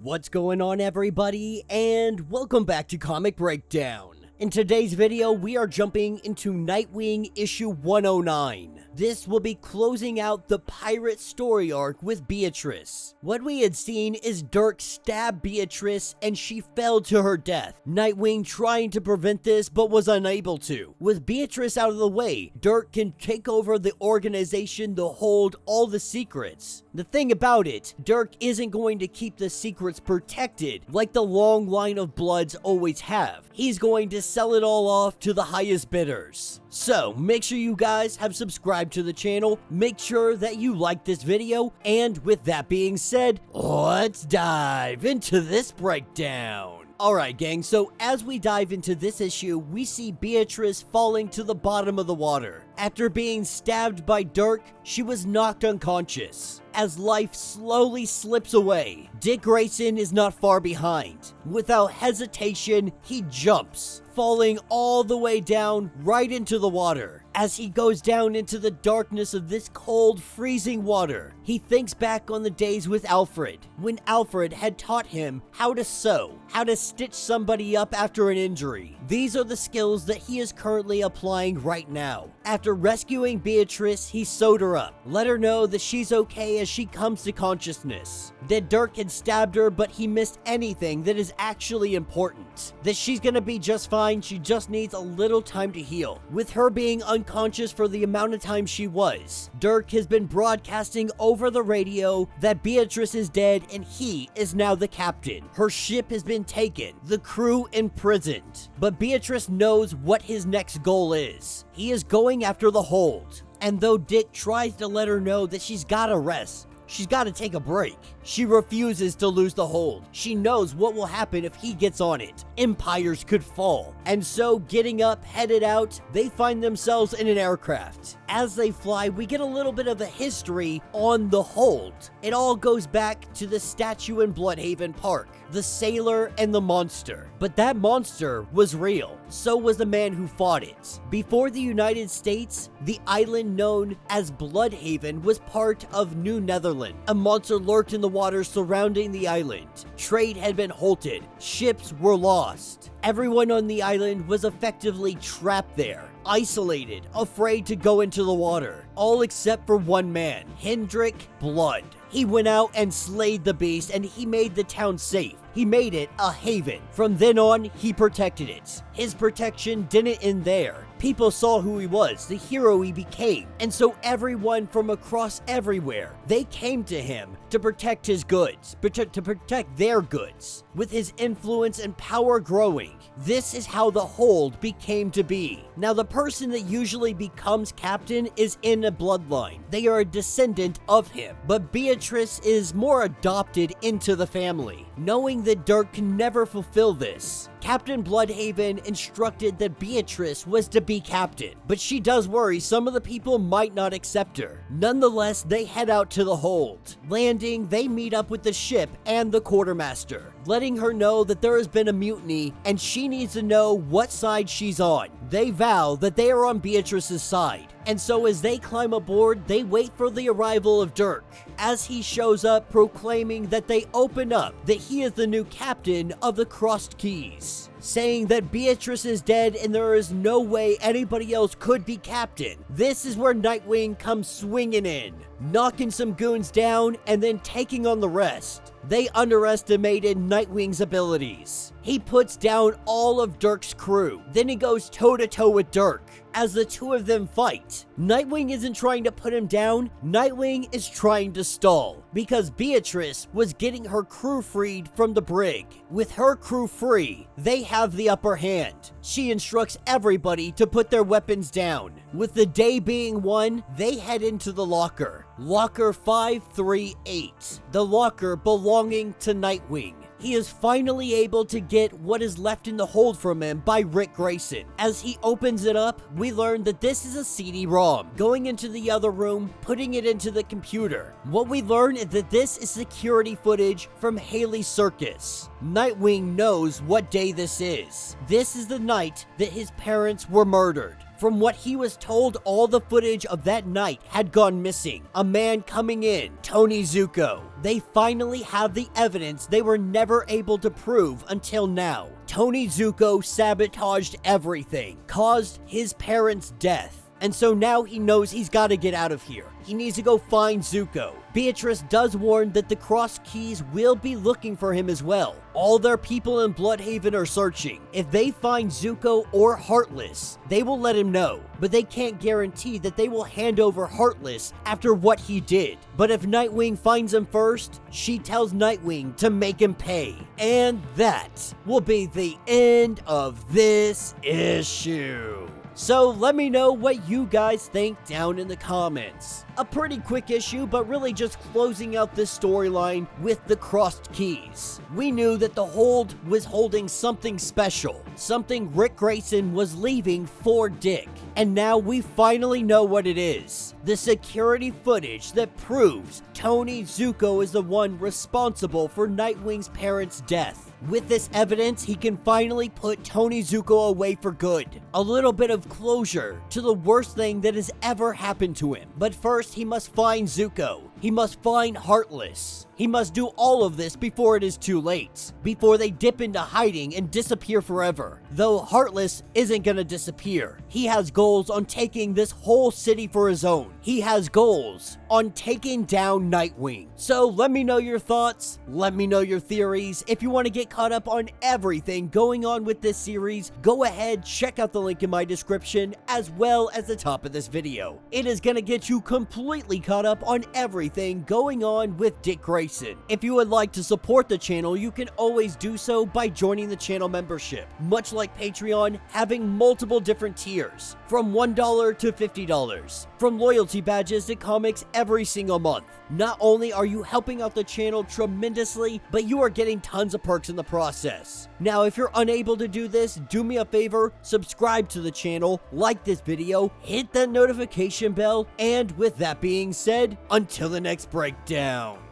What's going on, everybody, and welcome back to Comic Breakdown. In today's video, we are jumping into Nightwing issue 109. This will be closing out the pirate story arc with Beatrice. What we had seen is Dirk stab Beatrice and she fell to her death. Nightwing trying to prevent this but was unable to. With Beatrice out of the way, Dirk can take over the organization to hold all the secrets. The thing about it, Dirk isn't going to keep the secrets protected like the long line of Bloods always have. He's going to sell it all off to the highest bidders. So, make sure you guys have subscribed to the channel, make sure that you like this video, and with that being said, let's dive into this breakdown. Alright gang, so as we dive into this issue, we see Beatrice falling to the bottom of the water. After being stabbed by Dirk, she was knocked unconscious. As life slowly slips away, Dick Grayson is not far behind. Without hesitation, he jumps, falling all the way down right into the water. As he goes down into the darkness of this cold, freezing water, he thinks back on the days with Alfred, when Alfred had taught him how to sew, how to stitch somebody up after an injury. These are the skills that he is currently applying right now. After rescuing Beatrice, he sewed her up, let her know that she's okay as she comes to consciousness. That Dirk had stabbed her, but he missed anything that is actually important. That she's gonna be just fine, she just needs a little time to heal. With her being unconscious for the amount of time she was, Dirk has been broadcasting over the radio that Beatrice is dead and he is now the captain. Her ship has been taken, the crew imprisoned. But Beatrice knows what his next goal is. He is going after the hold. And though Dick tries to let her know that she's gotta rest, she's gotta take a break, she refuses to lose the hold. She knows what will happen if he gets on it. Empires could fall. And so, getting up, headed out, they find themselves in an aircraft. As they fly, we get a little bit of a history on the hold. It all goes back to the statue in Blüdhaven Park, the sailor and the monster. But that monster was real. So was the man who fought it. Before the United States, the island known as Blüdhaven was part of New Netherland. A monster lurked in the waters surrounding the island. Trade had been halted. Ships were lost. Everyone on the island was effectively trapped there, isolated, afraid to go into the water. All except for one man, Hendrik Blood. He went out and slayed the beast and he made the town safe. He made it a haven. From then on, he protected it. His protection didn't end there. People saw who he was, the hero he became, and so everyone from across everywhere, they came to him to protect his goods, to protect their goods. With his influence and power growing, this is how the hold became to be. Now, the person that usually becomes captain is in a bloodline. They are a descendant of him, but Beatrice is more adopted into the family. Knowing that Dirk can never fulfill this, Captain Blüdhaven instructed that Beatrice was to be captain, but she does worry some of the people might not accept her. Nonetheless, they head out to the hold. Landing, they meet up with the ship and the quartermaster, letting her know that there has been a mutiny and she needs to know what side she's on. They vow that they are on Beatrice's side. And so as they climb aboard, they wait for the arrival of Dirk, as he shows up proclaiming that they open up, that he is the new captain of the Crossed Keys, saying that Beatrice is dead and there is no way anybody else could be captain. This is where Nightwing comes swinging in, knocking some goons down and then taking on the rest. They underestimated Nightwing's abilities. He puts down all of Dirk's crew. Then he goes toe-to-toe with Dirk as the two of them fight. Nightwing isn't trying to put him down. Nightwing is trying to stall because Beatrice was getting her crew freed from the brig. With her crew free, they have the upper hand. She instructs everybody to put their weapons down. With the day being won, they head into the locker. Locker 538, the locker belonging to Nightwing. He is finally able to get what is left in the hold from him by Rick Grayson. As he opens it up, we learn that this is a CD-ROM. Going into the other room, putting it into the computer. What we learn is that this is security footage from Haley's circus. Nightwing knows what day this is. This is the night that his parents were murdered. From what he was told, all the footage of that night had gone missing. A man coming in, Tony Zuko. They finally have the evidence they were never able to prove until now. Tony Zuko sabotaged everything, caused his parents' death. And so now he knows he's got to get out of here. He needs to go find Zuko. Beatrice does warn that the Cross Keys will be looking for him as well. All their people in Blüdhaven are searching. If they find Zuko or Heartless, they will let him know. But they can't guarantee that they will hand over Heartless after what he did. But if Nightwing finds him first, she tells Nightwing to make him pay. And that will be the end of this issue. So let me know what you guys think down in the comments. A pretty quick issue, but really just closing out this storyline with the Crossed Keys. We knew that the Hold was holding something special, something Rick Grayson was leaving for Dick. And now we finally know what it is. The security footage that proves Tony Zuko is the one responsible for Nightwing's parents' death. With this evidence, he can finally put Tony Zuko away for good. A little bit of closure to the worst thing that has ever happened to him. But first, he must find Zuko. He must find Heartless. He must do all of this before it is too late, before they dip into hiding and disappear forever. Though Heartless isn't gonna disappear. He has goals on taking this whole city for his own. He has goals on taking down Nightwing. So let me know your thoughts, let me know your theories. If you want to get caught up on everything going on with this series, go ahead, check out the link in my description as well as the top of this video. It is gonna get you completely caught up on everything going on with Dick Grayson. If you would like to support the channel, you can always do so by joining the channel membership. Much like Patreon, having multiple different tiers, from $1 to $50, from loyalty badges to comics every single month. Not only are you helping out the channel tremendously, but you are getting tons of perks in the process. Now, if you're unable to do this, do me a favor, subscribe to the channel, like this video, hit that notification bell, and with that being said, until the next breakdown.